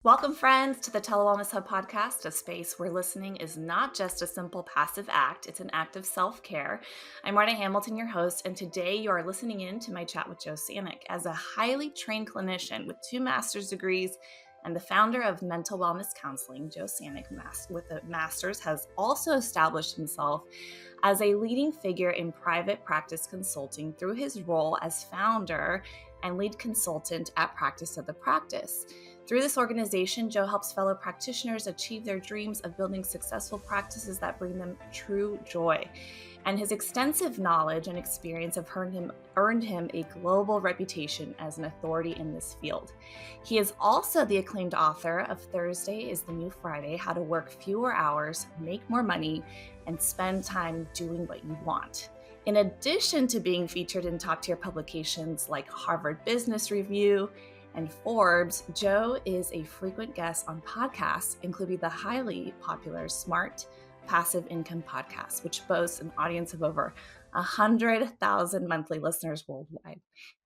Welcome, friends, to the Telewellness Hub podcast, a space where listening is not just a simple passive act, it's an act of self care. I'm Marta Hamilton, your host, and today you are listening in to my chat with Joe Sanok. As a highly trained clinician with 2 master's degrees and the founder of mental wellness counseling, Joe Sanok, with a master's, has also established himself as a leading figure in private practice consulting through his role as founder and lead consultant at Practice of the Practice. Through this organization, Joe helps fellow practitioners achieve their dreams of building successful practices that bring them true joy. And his extensive knowledge and experience have earned him a global reputation as an authority in this field. He is also the acclaimed author of Thursday is the New Friday: How to Work Fewer Hours, Make More Money, and Spend Time Doing What You Want. In addition to being featured in top-tier publications like Harvard Business Review and Forbes, Joe is a frequent guest on podcasts, including the highly popular Smart Passive Income podcast, which boasts an audience of over 100,000 monthly listeners worldwide.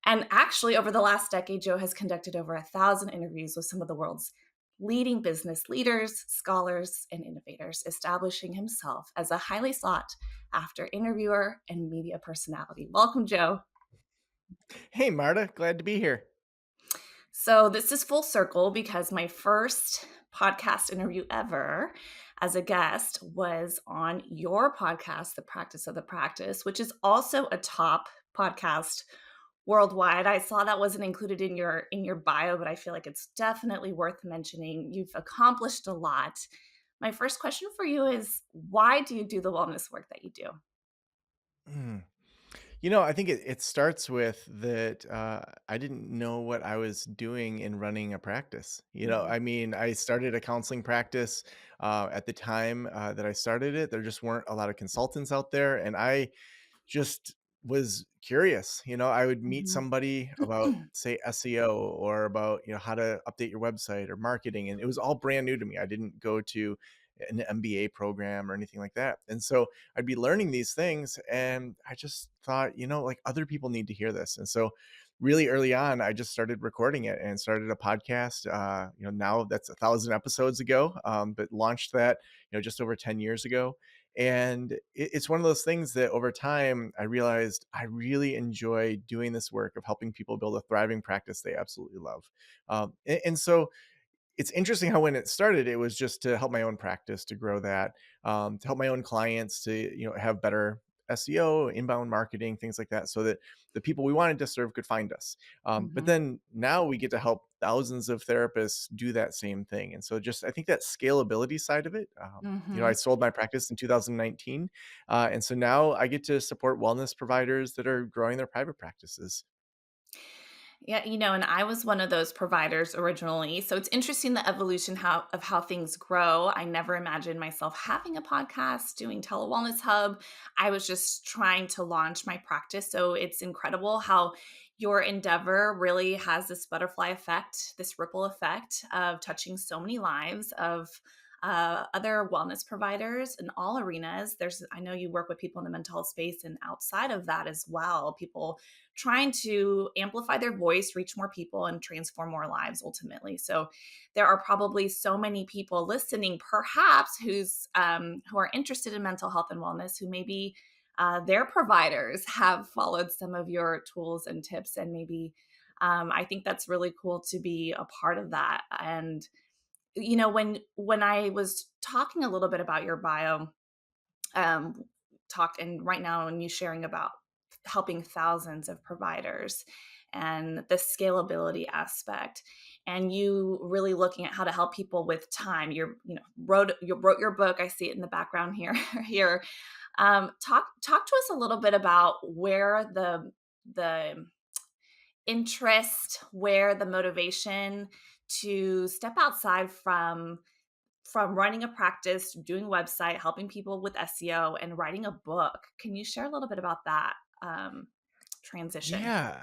And actually, over the last decade, Joe has conducted over 1,000 interviews with some of the world's leading business leaders, scholars, and innovators, establishing himself as a highly sought after interviewer and media personality. Welcome, Joe. Hey, Marta, glad to be here. So this is full circle because my first podcast interview ever as a guest was on your podcast, The Practice of the Practice, which is also a top podcast worldwide. I saw that wasn't included in your bio, but I feel like it's definitely worth mentioning. You've accomplished a lot. My first question for you is, why do you do the wellness work that you do? Mm. I think it starts with that I didn't know what I was doing in running a practice. Mhm. I started a counseling practice at the time that I started it. There just weren't a lot of consultants out there. And I just was curious. I would meet Mhm. somebody about, say, SEO or about, how to update your website or marketing. And it was all brand new to me. I didn't go to an MBA program or anything like that. And so I'd be learning these things. And I just thought, like other people need to hear this. And so really early on, I just started recording it and started a podcast. Now that's 1,000 episodes ago, but launched that, just over 10 years ago. And it's one of those things that over time I realized I really enjoy doing this work of helping people build a thriving practice they absolutely love. And so it's interesting how when it started, it was just to help my own practice to grow that, to help my own clients to have better SEO, inbound marketing, things like that, so that the people we wanted to serve could find us. But Mhm. then now we get to help thousands of therapists do that same thing, and so just I think that scalability side of it. I Mhm. sold my practice in 2019, and so now I get to support wellness providers that are growing their private practices. Yeah, and I was one of those providers originally. So it's interesting the evolution of how things grow. I never imagined myself having a podcast, doing Telewellness Hub. I was just trying to launch my practice. So it's incredible how your endeavor really has this butterfly effect, this ripple effect of touching so many lives of other wellness providers in all arenas. I know you work with people in the mental health space and outside of that as well. People trying to amplify their voice, reach more people, and transform more lives ultimately. So there are probably so many people listening, perhaps who are interested in mental health and wellness, who maybe their providers have followed some of your tools and tips, and maybe I think that's really cool to be a part of that. And when I was talking a little bit about your bio, um, talked and right now and you sharing about helping thousands of providers and the scalability aspect and you really looking at how to help people with time. You wrote your book. I see it in the background here. here talk to us a little bit about where the interest, where the motivation to step outside from running a practice, doing website, helping people with SEO, and writing a book. Can you share a little bit about that transition? Yeah.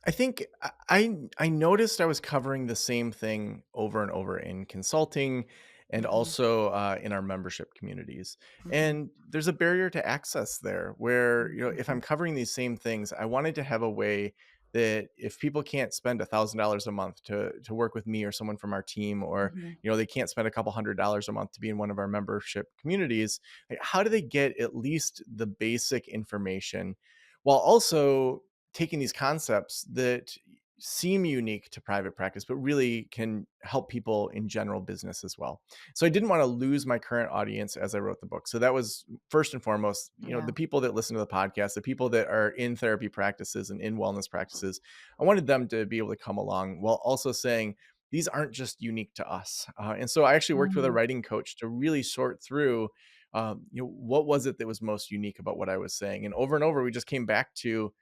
I think I noticed I was covering the same thing over and over in consulting and Mhm, also in our membership communities. mhm, And there's a barrier to access there where, if I'm mhm, covering these same things, I wanted to have a way that if people can't spend $1,000 a month to work with me or someone from our team, or Mhm. they can't spend a couple $100s a month to be in one of our membership communities, like, how do they get at least the basic information while also taking these concepts that seem unique to private practice, but really can help people in general business as well? So I didn't want to lose my current audience as I wrote the book. So that was first and foremost, Yeah. the people that listen to the podcast, the people that are in therapy practices and in wellness practices. I wanted them to be able to come along while also saying these aren't just unique to us. And so I actually worked with a Mhm. writing coach to really sort through, what was it that was most unique about what I was saying. And over, we just came back to,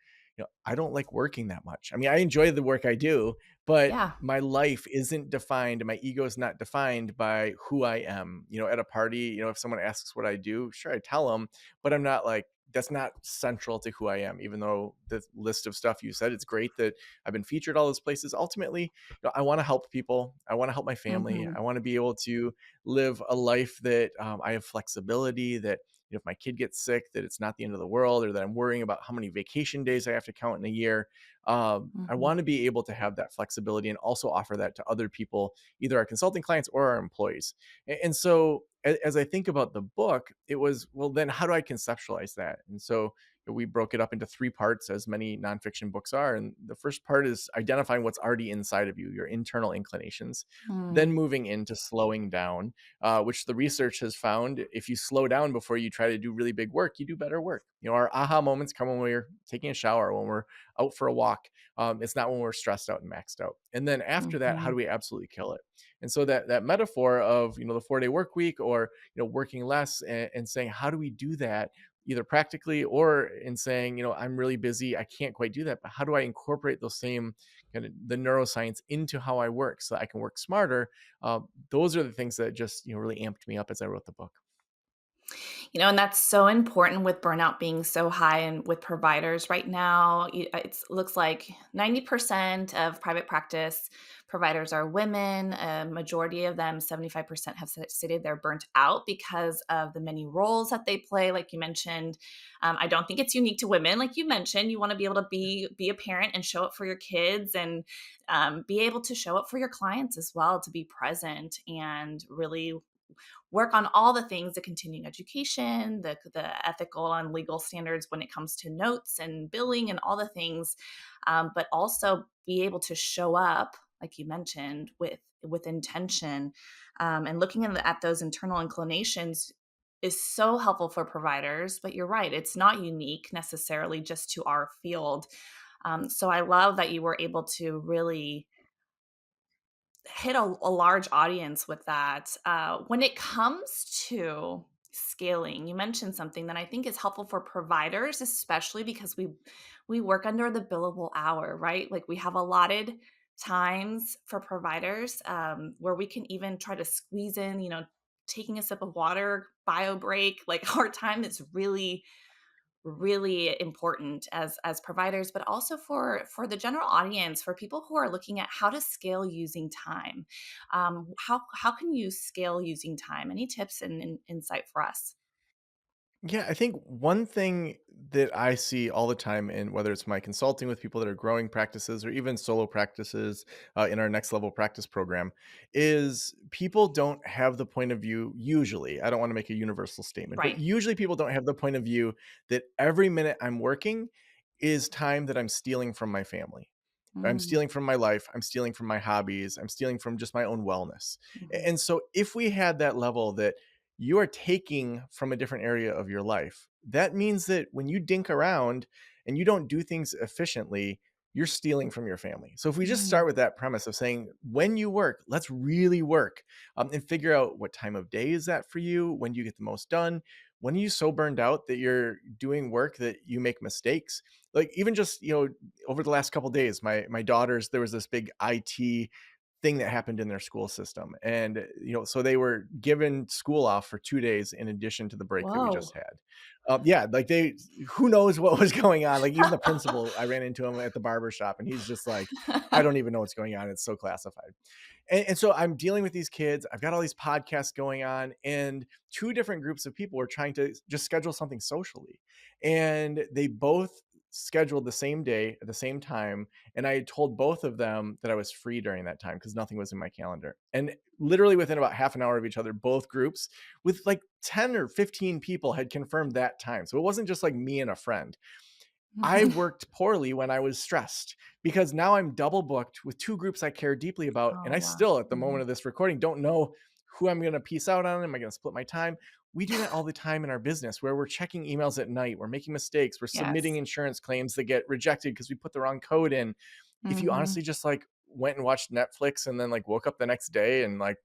I don't like working that much. I mean, I enjoy the work I do, but Yeah. my life isn't defined, my ego is not defined by who I am. At a party, if someone asks what I do, sure, I tell them, but I'm not like, that's not central to who I am. Even though the list of stuff you said, it's great that I've been featured all those places. Ultimately, I want to help people. I want to help my family. Mhm. I want to be able to live a life that, I have flexibility, that, if my kid gets sick, that it's not the end of the world, or that I'm worrying about how many vacation days I have to count in a year. I Mhm. want to be able to have that flexibility and also offer that to other people, either our consulting clients or our employees. And so as I think about the book, it was, well, then how do I conceptualize that? And so we broke it up into three parts, as many nonfiction books are. And the first part is identifying what's already inside of you, your internal inclinations, then Mm. moving into slowing down, which the research has found, if you slow down before you try to do really big work, you do better work. Our aha moments come when we're taking a shower, when we're out for a walk. It's not when we're stressed out and maxed out. And then after that, how do Mhm. we absolutely kill it? And so that metaphor of, the 4-day work week, or working less, and saying, how do we do that, either practically or in saying, I'm really busy, I can't quite do that, but how do I incorporate those same kind of the neuroscience into how I work so that I can work smarter? Those are the things that just, really amped me up as I wrote the book. And that's so important with burnout being so high and with providers right now. It looks like 90% of private practice providers are women. A majority of them, 75%, have stated they're burnt out because of the many roles that they play. Like you mentioned, I don't think it's unique to women. Like you mentioned, you want to be able to be a parent and show up for your kids, and be able to show up for your clients as well, to be present and really work on all the things, the continuing education, the ethical and legal standards when it comes to notes and billing and all the things, but also be able to show up, like you mentioned, with intention, and looking at those internal inclinations is so helpful for providers. But you're right, it's not unique necessarily just to our field. So I love that you were able to really hit a large audience with that. When it comes to scaling, you mentioned something that I think is helpful for providers, especially because we work under the billable hour, right? Like we have allotted times for providers, where we can even try to squeeze in, taking a sip of water, bio break. Like our time is really important as providers, but also for the general audience, for people who are looking at how to scale using time. How can you scale using time? Any tips and insight for us? Yeah, I think one thing that I see all the time, in whether it's my consulting with people that are growing practices or even solo practices, in our next level practice program, is people don't have the point of view. Usually, I don't want to make a universal statement, but Right. usually people don't have the point of view that every minute I'm working is time that I'm stealing from my family. I'm Mm, stealing from my life. I'm stealing from my hobbies. I'm stealing from just my own wellness. mhm, And so, if we had that level that you are taking from a different area of your life, that means that when you dink around and you don't do things efficiently, you're stealing from your family. So if we just mm, start with that premise of saying, when you work, let's really work, and figure out what time of day is that for you, when do you get the most done, when are you so burned out that you're doing work that you make mistakes. Like, even just, over the last couple days, my daughters, there was this big IT thing that happened in their school system. And, so they were given school off for 2 days in addition to the break that we just whoa. had. Yeah, like who knows what was going on? Like, even the principal, I ran into him at the barber shop and he's just like, I don't even know what's going on. It's so classified. And so I'm dealing with these kids. I've got all these podcasts going on, and two different groups of people are trying to just schedule something socially. And they both scheduled the same day at the same time, and I had told both of them that I was free during that time because nothing was in my calendar. And literally within about half an hour of each other, both groups with like 10 or 15 people had confirmed that time. So it wasn't just like me and a friend. I worked poorly when I was stressed because now I'm double booked with 2 groups I care deeply about, and Oh, I wow. still, at the moment Mhm. of this recording, don't know who I'm gonna piece out on. Am I gonna split my time? We do that all the time in our business where we're checking emails at night, we're making mistakes, we're submitting Yes. insurance claims that get rejected because we put the wrong code in. If you Mhm. honestly just, like, went and watched Netflix and then, like, woke up the next day and, like,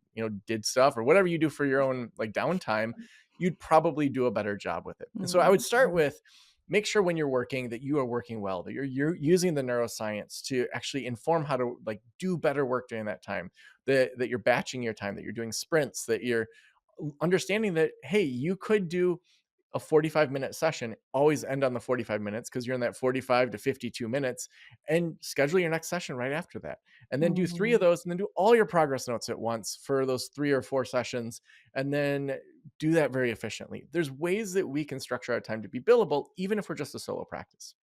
did stuff or whatever you do for your own, like, downtime, you'd probably do a better job with it. And so I would start Mhm. with make sure when you're working that you are working well, that you're using the neuroscience to actually inform how to like do better work during that time, that you're batching your time, that you're doing sprints, that you're understanding that hey, you could do a 45-minute session, always end on the 45 minutes because you're in that 45 to 52 minutes, and schedule your next session right after that. And then do 3 of Mhm. those and then do all your progress notes at once for those 3 or 4 sessions, and then do that very efficiently. There's ways that we can structure our time to be billable even if we're just a solo practice.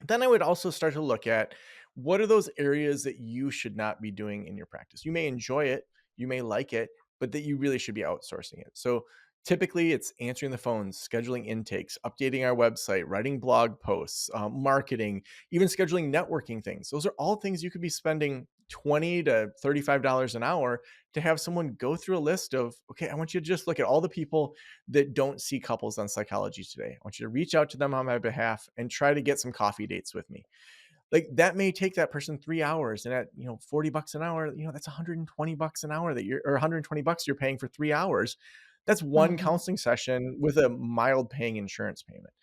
Then I would also start to look at what are those areas that you should not be doing in your practice. You may enjoy it, you may like it, but that you really should be outsourcing it. So typically it's answering the phones, scheduling intakes, updating our website, writing blog posts, marketing, even scheduling networking things. Those are all things you could be spending $20 to $35 an hour to have someone go through a list of, okay, I want you to just look at all the people that don't see couples on Psychology Today. I want you to reach out to them on my behalf and try to get some coffee dates with me. Like that may take that person 3 hours, and at, 40 bucks an hour, that's 120 bucks an hour that you're or 120 bucks you're paying for 3 hours. That's one Mhm. counseling session with a mild paying insurance payment.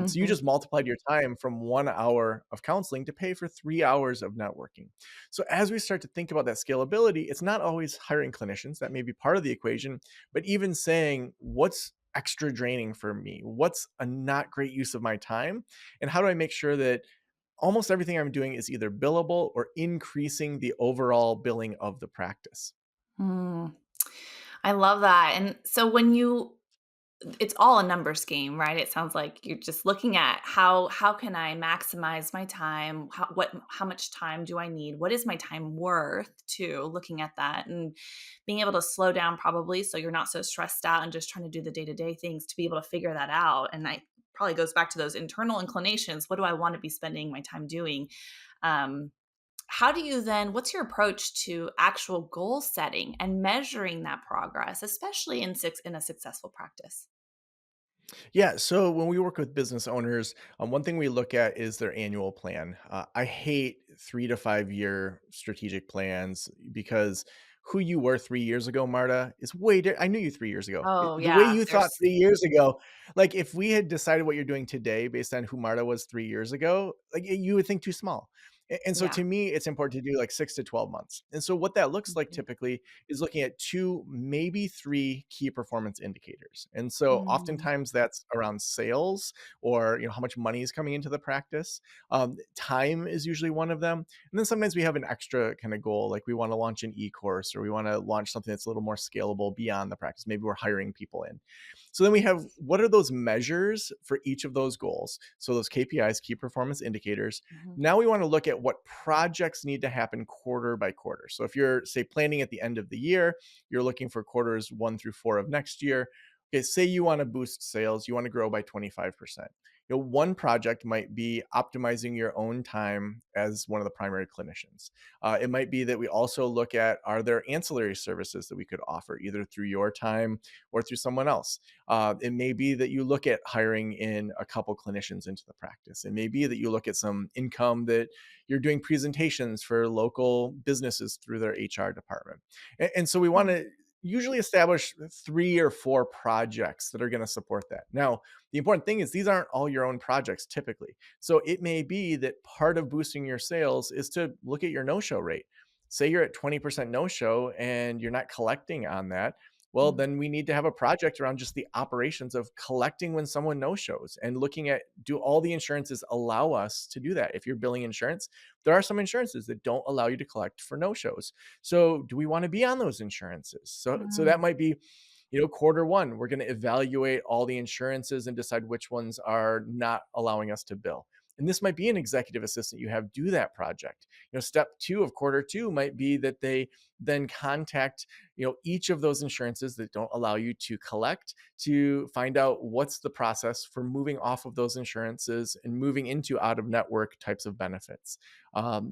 So you Mhm. just multiplied your time from 1 hour of counseling to pay for 3 hours of networking. So as we start to think about that scalability, it's not always hiring clinicians, that may be part of the equation, but even saying, "What's extra draining for me? What's a not great use of my time? And how do I make sure that almost everything I'm doing is either billable or increasing the overall billing of the practice?" Mm. I love that. And so when you it's all a numbers game, right? It sounds like you're just looking at how can I maximize my time? How much time do I need? What is my time worth too? Looking at that and being able to slow down probably so you're not so stressed out and just trying to do the day-to-day things to be able to figure that out. And I probably goes back to those internal inclinations. What do I want to be spending my time doing? Um, how do you then what's your approach to actual goal setting and measuring that progress, especially in a successful practice? Yeah. So when we work with business owners, one thing we look at is their annual plan. I hate 3 to 5 year strategic plans because who you were 3 years ago, Marta, is way different. I knew you 3 years ago. Oh, The way yeah, you thought there's 3 years ago, like if we had decided what you're doing today based on who Marta was 3 years ago, like you would think too small. And so to yeah. me, it's important to do like 6 to 12 months. And so what that looks like Mhm. typically is looking at 2, maybe 3 key performance indicators. And so Mm, oftentimes that's around sales or, how much money is coming into the practice. Time is usually one of them. And then sometimes we have an extra kind of goal, like we want to launch an e-course or we want to launch something that's a little more scalable beyond the practice. Maybe we're hiring people in. So then we have what are those measures for each of those goals? So those KPIs, key performance indicators. mhm, Now we want to look at what projects need to happen quarter by quarter. So if you're, say, planning at the end of the year, you're looking for quarters 1 through 4 of next year. Okay, say you want to boost sales, you want to grow by 25%. One project might be optimizing your own time as one of the primary clinicians. It might be that we also look at are there ancillary services that we could offer either through your time or through someone else. It may be that you look at hiring in a couple clinicians into the practice. It may be that you look at some income that you're doing presentations for local businesses through their HR department. And so we want mm, to usually establish 3 or 4 projects that are going to support that. Now, the important thing is these aren't all your own projects typically. So it may be that part of boosting your sales is to look at your no show rate. Say you're at 20% no show and you're not collecting on that, well, mm, then we need to have a project around just the operations of collecting when someone no shows and looking at do all the insurances allow us to do that? If you're billing insurance, there are some insurances that don't allow you to collect for no shows. So, do we want to be on those insurances? So that mm, might be, quarter one, we're going to evaluate all the insurances and decide which ones are not allowing us to bill. And this might be an executive assistant you have do that project. Step two of quarter two might be that they then contact, each of those insurances that don't allow you to collect, to find out what's the process for moving off of those insurances and moving into out of network types of benefits.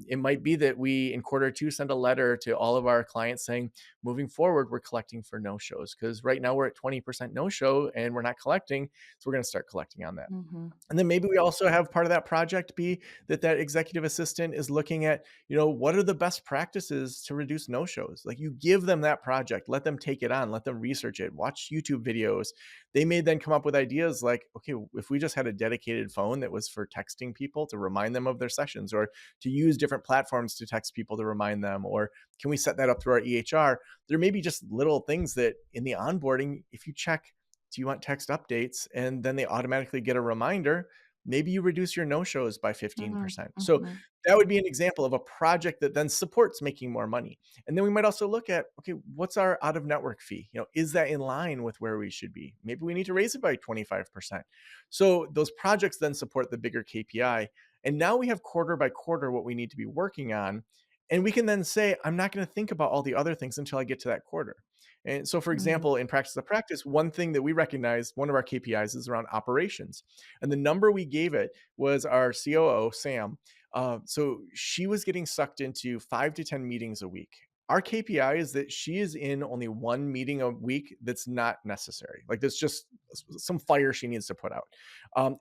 It might be that we in quarter two send a letter to all of our clients saying, moving forward, we're collecting for no shows because right now we're at 20% no show and we're not collecting. So we're going to start collecting on that. Mhm. And then maybe we also have part of that project be that executive assistant is looking at, what are the best practices to reduce no-shows? Like, you give them that project, let them take it on, let them research it, watch YouTube videos. They may then come up with ideas like, okay, if we just had a dedicated phone that was for texting people to remind them of their sessions, or to use different platforms to text people to remind them, or can we set that up through our EHR? There may be just little things that in the onboarding, if you check, do you want text updates? And then they automatically get a reminder. Maybe you reduce your no shows by Mhm, 15%. So mhm, that would be an example of a project that then supports making more money. And then we might also look at, okay, what's our out of network fee? Is that in line with where we should be? Maybe we need to raise it by 25%. So those projects then support the bigger KPI. And now we have quarter by quarter what we need to be working on. And we can then say, I'm not going to think about all the other things until I get to that quarter. And so, for mm, example, in practice of practice, one thing that we recognize, one of our KPIs is around operations. And the number we gave it was our COO, Sam. So she was getting sucked into 5 to 10 meetings a week. Our KPI is that she is in only one meeting a week that's not necessary. Like, that's just some fire she needs to put out.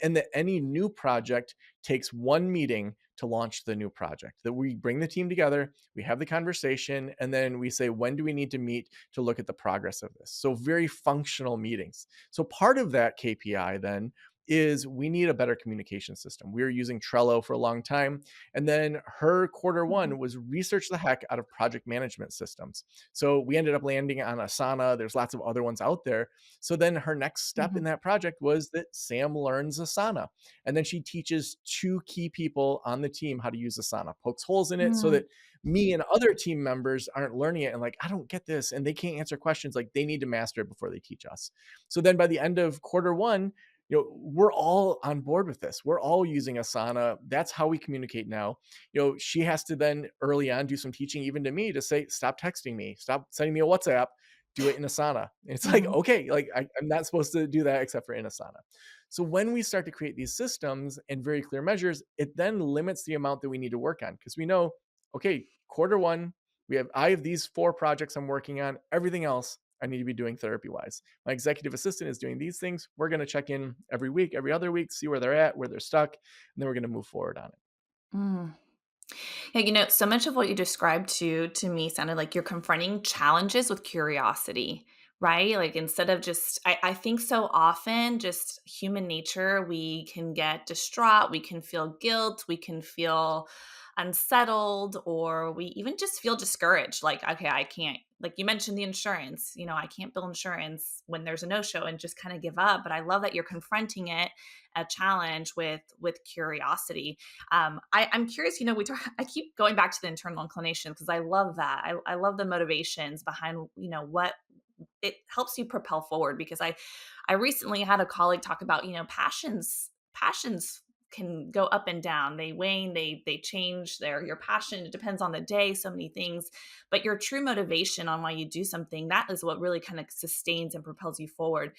And that any new project takes one meeting to launch the new project. That we bring the team together, we have the conversation, and then we say, when do we need to meet to look at the progress of this? So, very functional meetings. So, part of that KPI then is we need a better communication system. We were using Trello for a long time. And then her quarter mhm, one was research the heck out of project management systems. So we ended up landing on Asana. There's lots of other ones out there. So then her next step in mhm, that project was that Sam learns Asana. And then she teaches two key people on the team how to use Asana, pokes holes in it so mm, that me and other team members aren't learning it and like, I don't get this. And they can't answer questions. Like, they need to master it before they teach us. So then by the end of quarter one, we're all on board with this. We're all using Asana. That's how we communicate now. She has to then early on do some teaching, even to me, to say, stop texting me, stop sending me a WhatsApp, do it in Asana. And it's like, mhm, okay, like I'm not supposed to do that except for in Asana. So when we start to create these systems and very clear measures, it then limits the amount that we need to work on because we know, okay, quarter one, I have these 4 projects I'm working on. Everything else I need to be doing therapy wise. My executive assistant is doing these things. We're going to check in every week, every other week, see where they're at, where they're stuck, and then we're going to move forward on it. mm. Yeah, so much of what you described to me sounded like you're confronting challenges with curiosity, right? Like, instead of just, I think so often, just human nature, we can get distraught, we can feel guilt, we can feel unsettled, or we even just feel discouraged. Like, okay, I can't, like you mentioned the insurance, I can't bill insurance when there's a no-show and just kind of give up. But I love that you're confronting it, a challenge with curiosity. I'm curious. I keep going back to the internal inclination because I love that. I love the motivations behind what it helps you propel forward. Because I recently had a colleague talk about passions can go up and down. They wane, they change. Your passion, it depends on the day, so many things. But your true motivation on why you do something, that is what really kind of sustains and propels you forward.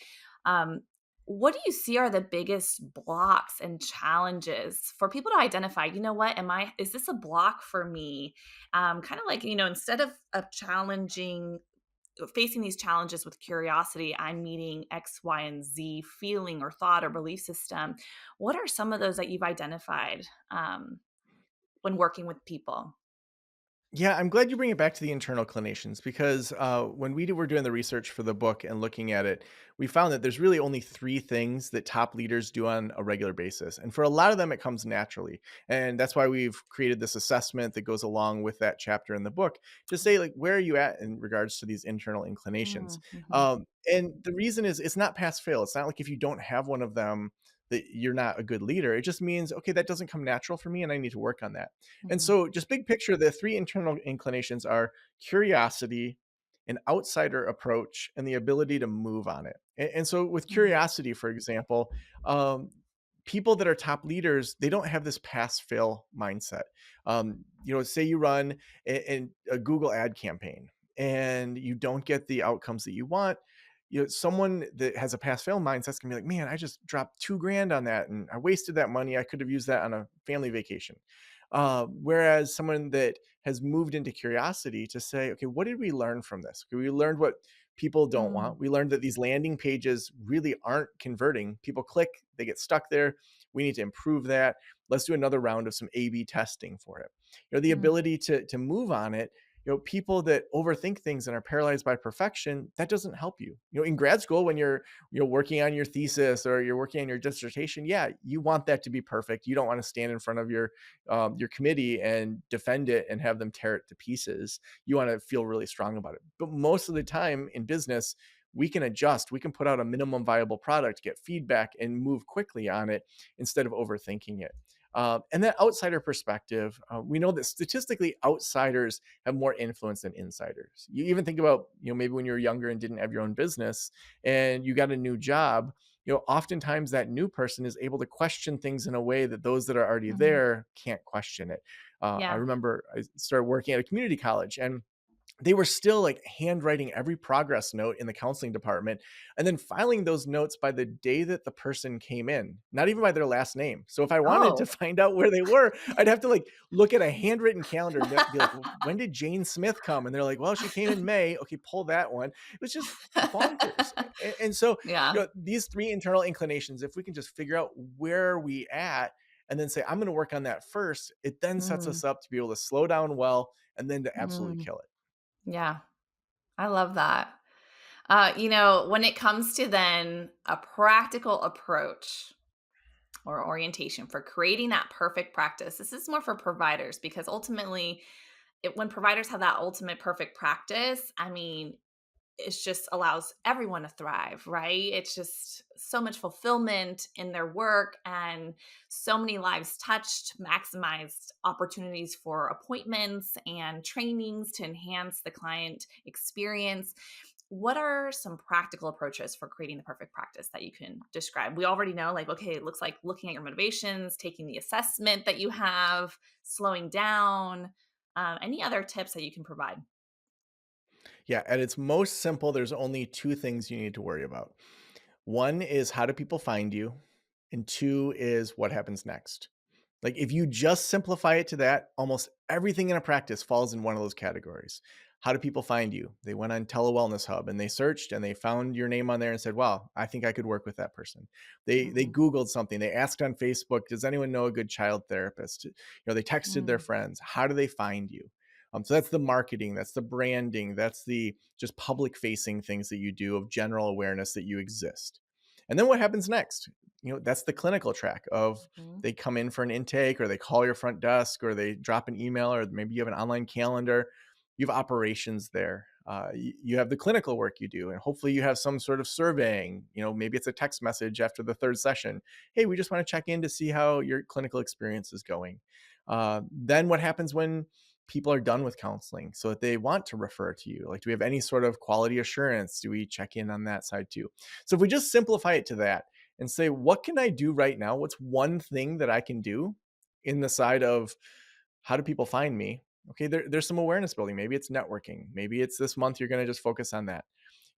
Um, what do you see are the biggest blocks and challenges for people to identify? What is this a block for me? Kind of like, instead of challenging facing these challenges with curiosity, I'm meeting X, Y, and Z feeling or thought or belief system. What are some of those that you've identified when working with people? Yeah, I'm glad you bring it back to the internal clinicians because when were doing the research for the book and looking at it, we found that there's really only 3 things that top leaders do on a regular basis. And for a lot of them, it comes naturally. And that's why we've created this assessment that goes along with that chapter in the book to say, like, where are you at in regards to these internal inclinations? Mm-hmm. And the reason is it's not pass fail. It's not like if you don't have one of them, that you're not a good leader. It just means, okay, that doesn't come natural for me and I need to work on that. And Hmm. so, just big picture, the 3 internal inclinations are curiosity, an outsider approach, and the ability to move on it. And so, with Hmm. curiosity, for example, um, people that are top leaders, they don't have this pass fail mindset. Say you run a Google ad campaign and you don't get the outcomes that you want. Someone that has a pass fail mindset is gonna be like, man, I just dropped 2 grand on that and I wasted that money. I could have used that on a family vacation. Whereas someone that has moved into curiosity to say, okay, what did we learn from this? Okay, we learned what people don't Mm, want. We learned that these landing pages really aren't converting. People click, they get stuck there. We need to improve that. Let's do another round of some A/B testing for it. The mm, ability to move on it. People that overthink things and are paralyzed by perfection, that doesn't help you. In grad school, when you're working on your thesis or you're working on your dissertation, yeah, you want that to be perfect. You don't want to stand in front of your committee and defend it and have them tear it to pieces. You want to feel really strong about it. But most of the time in business, we can adjust. We can put out a minimum viable product, get feedback, and move quickly on it instead of overthinking it. And that outsider perspective, we know that statistically, outsiders have more influence than insiders. You even think about, maybe when you were younger and didn't have your own business and you got a new job, oftentimes that new person is able to question things in a way that those that are already mhm. there can't question it. I Yeah. remember I started working at a community college and they were still like handwriting every progress note in the counseling department and then filing those notes by the day that the person came in, not even by their last name. So if I wanted to Oh. find out where they were, I'd have to like look at a handwritten calendar and be like, well, when did Jane Smith come? And they're like, well, she came in May. Okay, pull that one. It was just bonkers. And so, Yeah. these three internal inclinations, if we can just figure out where we at and then say, I'm going to work on that first, it then sets Mm, us up to be able to slow down well and then to absolutely mm. kill it. Yeah, I love that. When it comes to then a practical approach or orientation for creating that perfect practice, this is more for providers because ultimately, when providers have that ultimate perfect practice, I mean, it just allows everyone to thrive, right? It's just so much fulfillment in their work and so many lives touched, maximized opportunities for appointments and trainings to enhance the client experience. What are some practical approaches for creating the perfect practice that you can describe? We already know, like, okay, it looks like looking at your motivations, taking the assessment that you have, slowing down. Any other tips that you can provide? Yeah, at its most simple, there's only two things you need to worry about. One is how do people find you? And two is what happens next. Like if you just simplify it to that, almost everything in a practice falls in one of those categories. How do people find you? They went on Telewellness Hub and they searched and they found your name on there and said, "Wow, I think I could work with that person." They Mhm, Googled something. They asked on Facebook, "Does anyone know a good child therapist?" They texted their mm, friends. How do they find you? So that's the marketing, that's the branding, that's the just public facing things that you do of general awareness that you exist. And then what happens next? That's the clinical track of mhm, they come in for an intake or they call your front desk or they drop an email or maybe you have an online calendar. You have operations there. You have the clinical work you do, and hopefully you have some sort of surveying. Maybe it's a text message after the third session. Hey, we just want to check in to see how your clinical experience is going. Then what happens when people are done with counseling so that they want to refer to you? Like, do we have any sort of quality assurance? Do we check in on that side too? So if we just simplify it to that, and say, what can I do right now? What's one thing that I can do in the side of how do people find me? Okay, there's some awareness building. Maybe it's networking. Maybe it's this month you're going to just focus on that.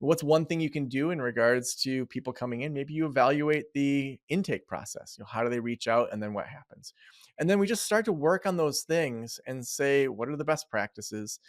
What's one thing you can do in regards to people coming in? Maybe you evaluate the intake process. How do they reach out and then what happens? And then we just start to work on those things and say, what are the best practices?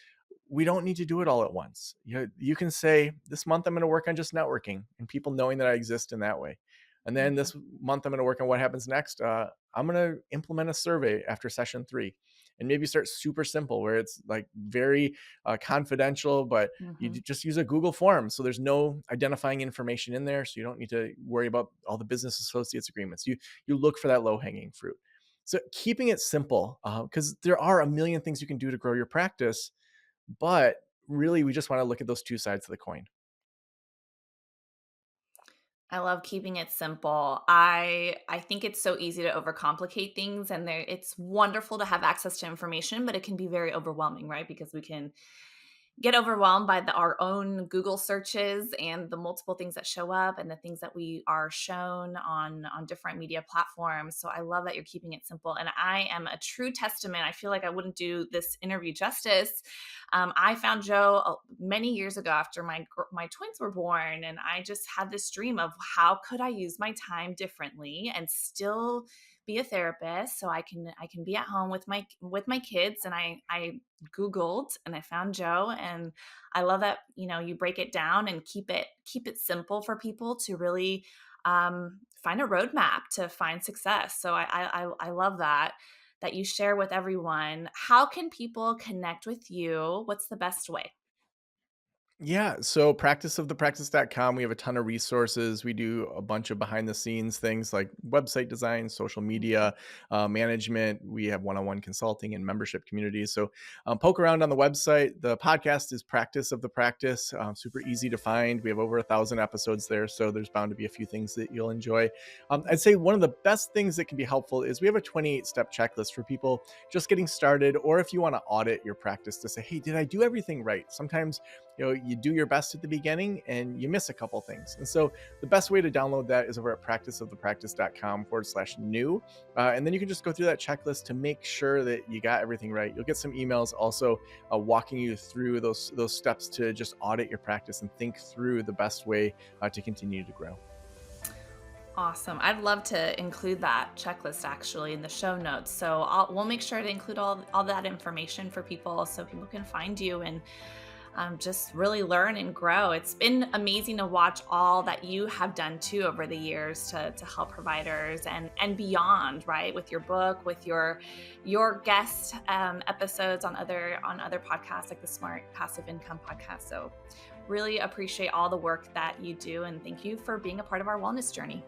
We don't need to do it all at once. You can say, this month I'm going to work on just networking and people knowing that I exist in that way. And then mhm, this month I'm going to work on what happens next. I'm going to implement a survey after session 3 and maybe start super simple where it's like very confidential, but mhm. just use a Google form. So there's no identifying information in there. So you don't need to worry about all the business associates agreements. You look for that low hanging fruit. So keeping it simple, because there are a million things you can do to grow your practice, but really, we just want to look at those two sides of the coin. I love keeping it simple. I think it's so easy to overcomplicate things and it's wonderful to have access to information, but it can be very overwhelming, right? Because we can get overwhelmed by our own Google searches and the multiple things that show up and the things that we are shown on different media platforms. So I love that you're keeping it simple. And I am a true testament. I feel like I wouldn't do this interview justice. I found Joe many years ago after my twins were born, and I just had this dream of how could I use my time differently and still be a therapist so I can be at home with my kids. And I Googled and I found Joe, and I love that, you break it down and keep it simple for people to really find a roadmap to find success. So I love that you share with everyone. How can people connect with you? What's the best way? Yeah, so practiceofthepractice.com, we have a ton of resources. We do a bunch of behind the scenes things like website design, social Mhm. media management. We have one-on-one consulting and membership communities. So poke around on the website. The podcast is Practice of the Practice, super easy to find. We have over 1,000 episodes there, so there's bound to be a few things that you'll enjoy. I'd say one of the best things that can be helpful is we have a 28-step checklist for people just getting started, or if you want to audit your practice to say, hey, did I do everything right? Sometimes you do your best at the beginning and you miss a couple things. And so the best way to download that is over at practiceofthepractice.com/new. And then you can just go through that checklist to make sure that you got everything right. You'll get some emails also walking you through those steps to just audit your practice and think through the best way to continue to grow. Awesome. I'd love to include that checklist actually in the show notes. So we'll make sure to include all that information for people so people can find you and just really learn and grow. It's been amazing to watch all that you have done too over the years to help providers and beyond, right? With your book, with your guest episodes on other podcasts like the Smart Passive Income podcast. So really appreciate all the work that you do, and thank you for being a part of our wellness journey.